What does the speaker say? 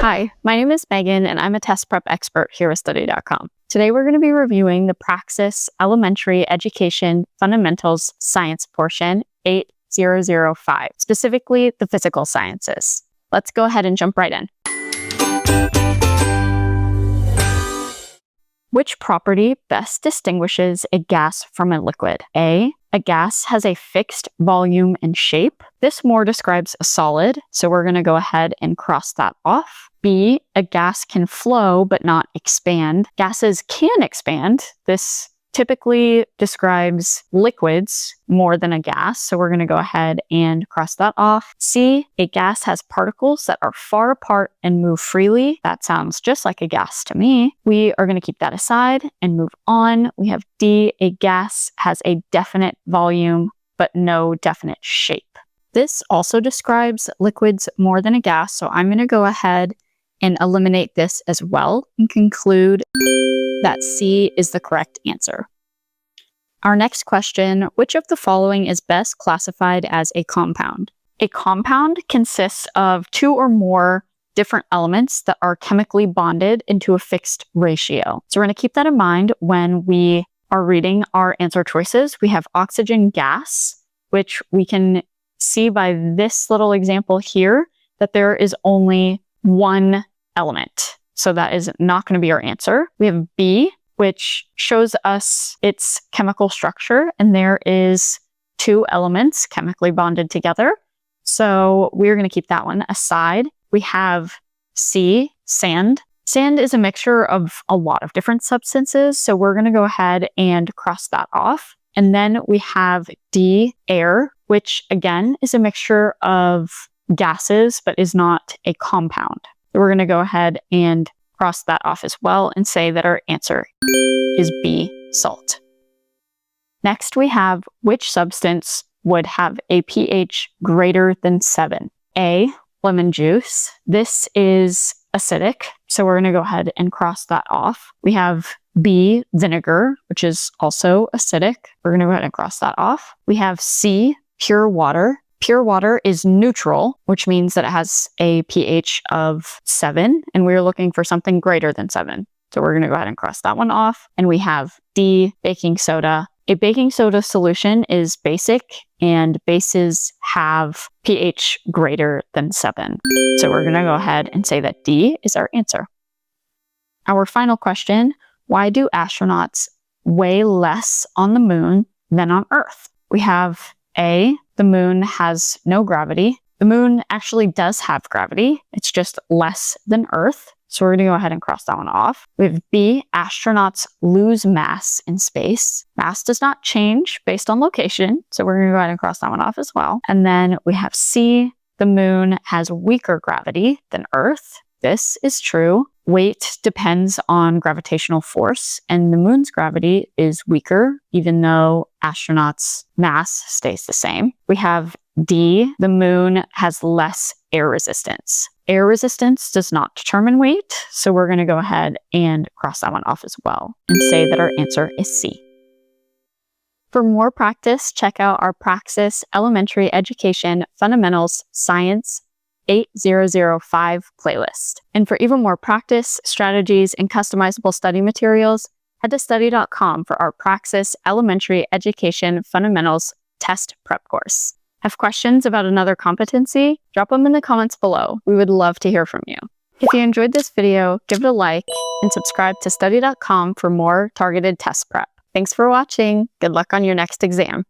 Hi, my name is Megan, and I'm a test prep expert here at Study.com. Today, we're going to be reviewing the Praxis Elementary Education Fundamentals Science portion 8005, specifically the physical sciences. Let's go ahead and jump right in. Which property best distinguishes a gas from a liquid? A gas has a fixed volume and shape. This more describes a solid, so we're going to go ahead and cross that off. B, a gas can flow but not expand. Gases can expand. This typically describes liquids more than a gas, so we're going to go ahead and cross that off. C, a gas has particles that are far apart and move freely. That sounds just like a gas to me. We are going to keep that aside and move on. We have D, a gas has a definite volume but no definite shape. This also describes liquids more than a gas, so I'm going to go ahead and eliminate this as well and conclude that C is the correct answer. Our next question, which of the following is best classified as a compound? A compound consists of two or more different elements that are chemically bonded into a fixed ratio. So we're going to keep that in mind when we are reading our answer choices. We have oxygen gas, which we can see by this little example here that there is only one element. So that is not going to be our answer. We have B, which shows us its chemical structure, and there is two elements chemically bonded together. So we're going to keep that one aside. We have C, sand. Sand is a mixture of a lot of different substances, so we're going to go ahead and cross that off. And then we have D, air, which again is a mixture of gases, but is not a compound. So we're going to go ahead and cross that off as well and say that our answer is B, salt. Next, we have which substance would have a pH greater than 7? A, lemon juice. This is acidic, so we're going to go ahead and cross that off. We have B, vinegar, which is also acidic. We're going to go ahead and cross that off. We have C, pure water. Pure water is neutral, which means that it has a pH of 7, and we're looking for something greater than 7. So we're going to go ahead and cross that one off. And we have D, baking soda. A baking soda solution is basic, and bases have pH greater than 7. So we're going to go ahead and say that D is our answer. Our final question, why do astronauts weigh less on the moon than on Earth? We have A, the moon has no gravity. The moon actually does have gravity. It's just less than Earth. So we're going to go ahead and cross that one off. We have B, astronauts lose mass in space. Mass does not change based on location. So we're going to go ahead and cross that one off as well. And then we have C, the moon has weaker gravity than Earth. This is true. Weight depends on gravitational force, and the moon's gravity is weaker, even though astronauts' mass stays the same. We have D, the moon has less air resistance. Air resistance does not determine weight, so we're going to go ahead and cross that one off as well and say that our answer is C. For more practice, check out our Praxis Elementary Education Fundamentals Science 8005 playlist. And for even more practice, strategies, and customizable study materials, head to Study.com for our Praxis Elementary Education Fundamentals test prep course. Have questions about another competency? Drop them in the comments below. We would love to hear from you. If you enjoyed this video, give it a like and subscribe to Study.com for more targeted test prep. Thanks for watching. Good luck on your next exam.